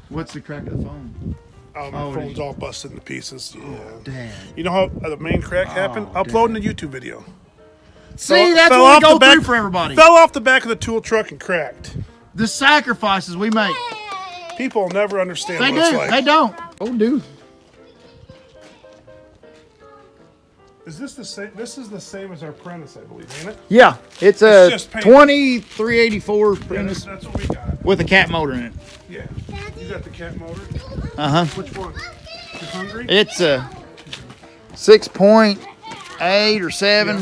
What's the crack of the phone? Oh, my phone's all busted into pieces. Yeah. Oh, Dad. You know how the main crack happened? Uploading a YouTube video. See, that's what we go through for everybody. Fell off the back of the tool truck and cracked. The sacrifices we make. People will never understand They what it's do. like. They don't. Oh, dude. Is this the same? This is the same as our Prentice, I believe, ain't it? Yeah, it's a just paint. 2384 Yeah, Prentice that's what we got. with a cat motor in it. Yeah. You got the cat motor? Uh-huh. Which one? You hungry? It's a 6.8 or 7,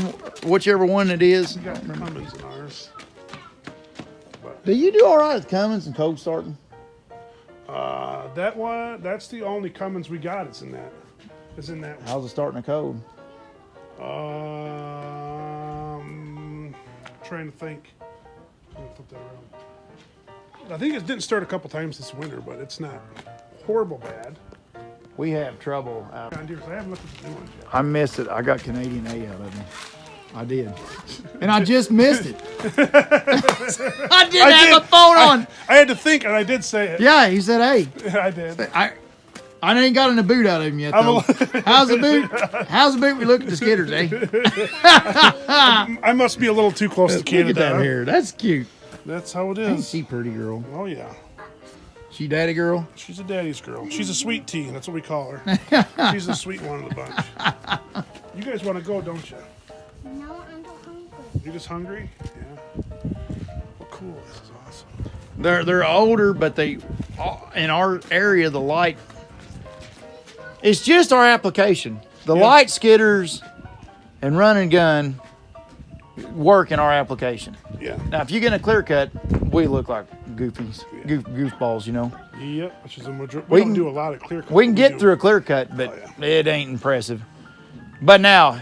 whichever one it is. We got Cummins in ours. Do you do all right with Cummins and cold starting? That one, that's the only Cummins we got. It's in that. Is in that one. How's it starting a cold? Trying to think. Let me flip that around. I think it didn't start a couple times this winter, but it's not horrible bad. We have trouble out. I haven't looked at the new ones yet. I missed it. I got Canadian A out of them. I did. And I just missed it. I didn't have my phone on. I had to think, and I did say it. Yeah, he said, hey. I did. I ain't gotten the boot out of him yet, though. How's the boot? How's the boot we look at the Skidders, eh? I must be a little too close to Canada. Look at that hair. That's cute. That's how it Ain't is. she pretty girl? Oh, yeah. She daddy girl? She's a daddy's girl. She's a sweet tea. That's what we call her. She's the sweet one of the bunch. You guys want to go, don't you? No, I'm not hungry. You're just hungry? Yeah. Well, cool. This is awesome. They're older, but they in our area the light. It's just our application. The light skidders and run and gun work in our application. Yeah. Now, if you get a clear cut, we look like goofies, goofballs, you know. Yep. Which is a we don't do a lot of clear cut. We can get through a clear cut, but it ain't impressive. But now,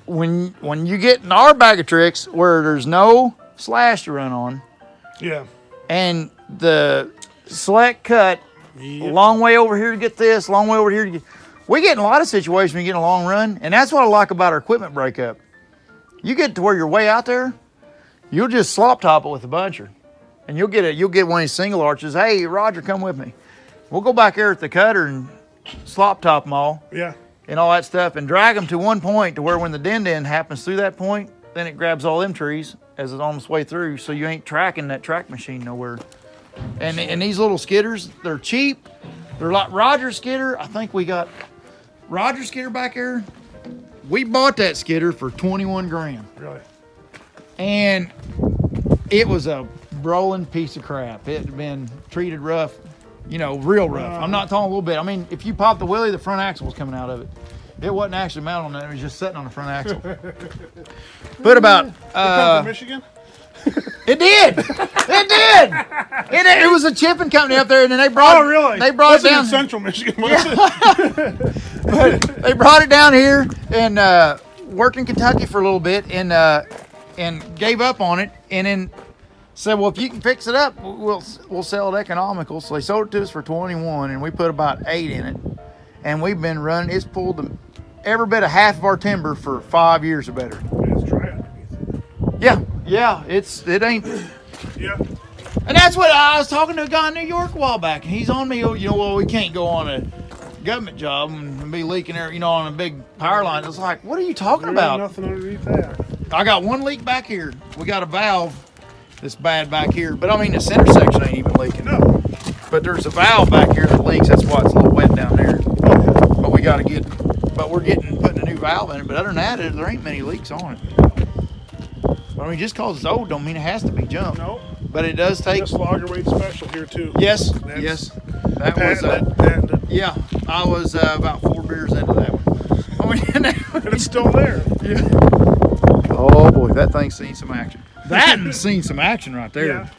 when you get in our bag of tricks where there's no slash to run on, yeah, and the select cut, long way over here to get this, long way over here to get. We get in a lot of situations when you get in a long run, and that's what I like about our equipment breakup. You get to where you're way out there, you'll just slop top it with a buncher, and you'll get one of these single arches. Hey, Roger, come with me. We'll go back there at the cutter and slop top them all. Yeah. And all that stuff, and drag them to one point to where when the din happens through that point, then it grabs all them trees as it's on its way through, so you ain't tracking that track machine nowhere. And these little skidders, they're cheap. They're like Roger skidder. I think we got Roger skidder back here. We bought that skidder for 21 grand. Really? And it was a rolling piece of crap. It had been treated rough. You know, real rough. I'm not talking a little bit. I mean, if you pop the wheelie, the front axle was coming out of it. It wasn't actually mounted on that. It was just sitting on the front axle. But about... It come from Michigan? It did. It did. It was a chipping company up there, and then they brought. Oh, really? They brought Wasn't it down in Central Michigan. Was it? But they brought it down here and worked in Kentucky for a little bit, and gave up on it, and then said, "Well, if you can fix it up, we'll sell it economical." So they sold it to us for 21, and we put about 8 in it, and we've been running. It's pulled every bit of half of our timber for 5 years or better. It's dry underneath it. Yeah, it ain't. Yeah. And that's what I was talking to a guy in New York a while back, and he's on me. You know, well, we can't go on a government job and be leaking there, you know, on a big power line. It's like, what are you talking There about? ain't nothing underneath that. I got one leak back here. We got a valve that's bad back here, but I mean the center section ain't even leaking. No. But there's a valve back here that leaks. That's why it's a little wet down there. But we got to putting a new valve in it. But other than that, there ain't many leaks on it. I mean, just cause it's old don't mean it has to be jumped. No. But it does take. This logger weight special here too. Yes. That's Yes. That was. patented. Yeah. I was about 4 beers into that one. I mean, And it's still there. yeah. Oh boy, that thing's seen some action. That's seen some action right there. Yeah.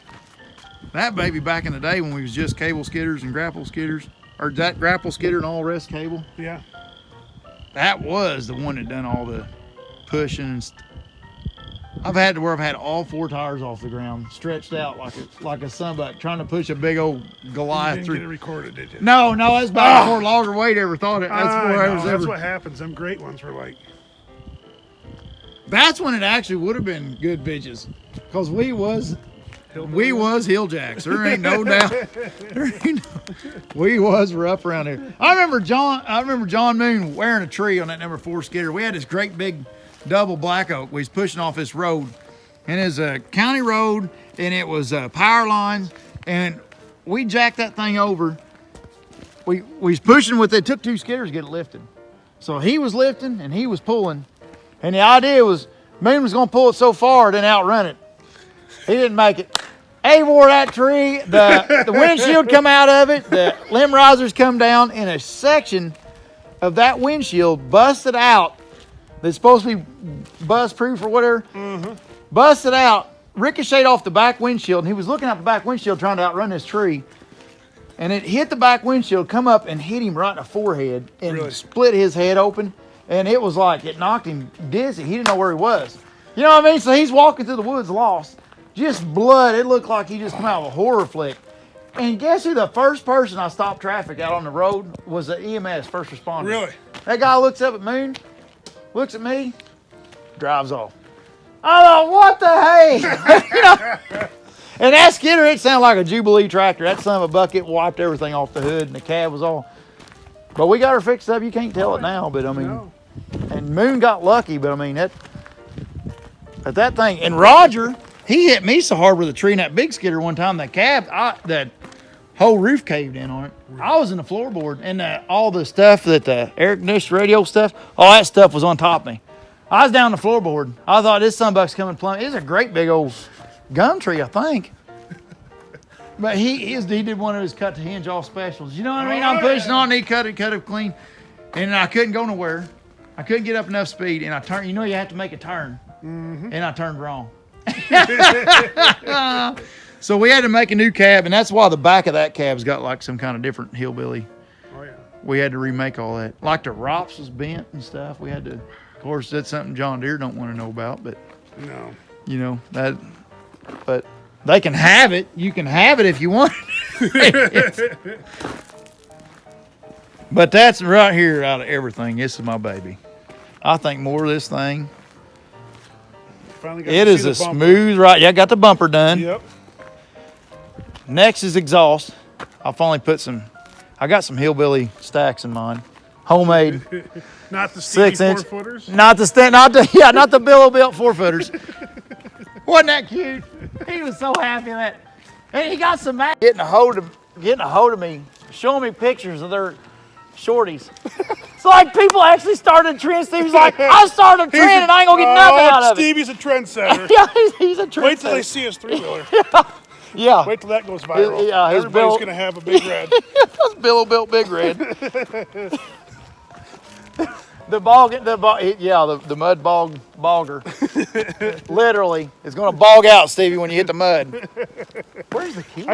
That baby back in the day when we was just cable skidders and grapple skidders, or that grapple skidder and all the rest cable. Yeah. That was the one that done all the pushing and I've had all 4 tires off the ground, stretched out like a sunbuck, trying to push a big old Goliath You didn't through. get it recorded, did you? No, that's about before logger weight ever thought it. That's before I was That's ever. what happens. Them great ones were like. That's when it actually would have been good bitches, cause we was We was hill jacks. There ain't no doubt. We was rough around here. I remember John Moon wearing a tree on that number 4 Skidder. We had this great big double black oak. We was pushing off this road, and it's a county road, and it was power lines, and we jacked that thing over. We was pushing with it. Took 2 Skidders to get it lifted. So he was lifting and he was pulling, and the idea was Moon was going to pull it so far then outrun it. He didn't make it. He wore that tree. The windshield come out of it. The limb risers come down, and a section of that windshield busted out. That's supposed to be buzz proof or whatever. Busted out, ricocheted off the back windshield, and he was looking out the back windshield trying to outrun this tree. And it hit the back windshield, come up and hit him right in the forehead and split his head open. And it was like it knocked him dizzy. He didn't know where he was. You know what I mean? So he's walking through the woods lost. Just blood. It looked like he just come out of a horror flick. And guess who the first person I stopped traffic out on the road was the EMS, first responder. Really? That guy looks up at Moon, looks at me, drives off. I thought, what the hey? You know? And that Skidder, it sounded like a Jubilee tractor. That son of a bucket wiped everything off the hood, and the cab was all. But we got her fixed up. You can't tell it now, but I mean, and Moon got lucky. But I mean, that thing. And Roger, he hit me so hard with a tree in that big Skidder one time. That cab, that whole roof caved in on it. I was in the floorboard, and all the stuff that the air conditioned radio stuff, all that stuff was on top of me. I was down the floorboard. I thought this sunbuck's coming plumb. It's a great big old gum tree, I think. But he did one of his cut to hinge off specials. You know what I mean? I'm pushing on, and he cut it clean. And I couldn't go nowhere. I couldn't get up enough speed. And I turned, you know, you have to make a turn. And I turned wrong. So we had to make a new cab, and that's why the back of that cab's got like some kind of different hillbilly. Oh, yeah. We had to remake all that. Like the ROPS was bent and stuff. We had to, of course, that's something John Deere don't want to know about, but No. you know, but they can have it. You can have it if you want it. But that's right here out of everything. This is my baby. I think more of this thing. Finally got It to is see a the bumper. smooth ride. Yeah, I got the bumper done. Yep. Next is exhaust. I'll finally put I got some hillbilly stacks in mine. Homemade. Not the Stevie 6-inch. 4-footers. Not the Billo built 4-footers. Wasn't that cute? He was so happy that, and he got some getting a hold of me, showing me pictures of their shorties. It's like people actually started a trend. Steve's like, I started a trend and I ain't gonna get nothing out of it. Stevie's a trendsetter. Yeah, he's a trendsetter. Wait till they see his 3-wheeler. Yeah. Wait till that goes viral. Yeah, his Everybody's Bill- gonna have a big red. That's Billo built Big Red. The mud bogger. Literally, it's gonna bog out, Stevie, when you hit the mud. Where's the key?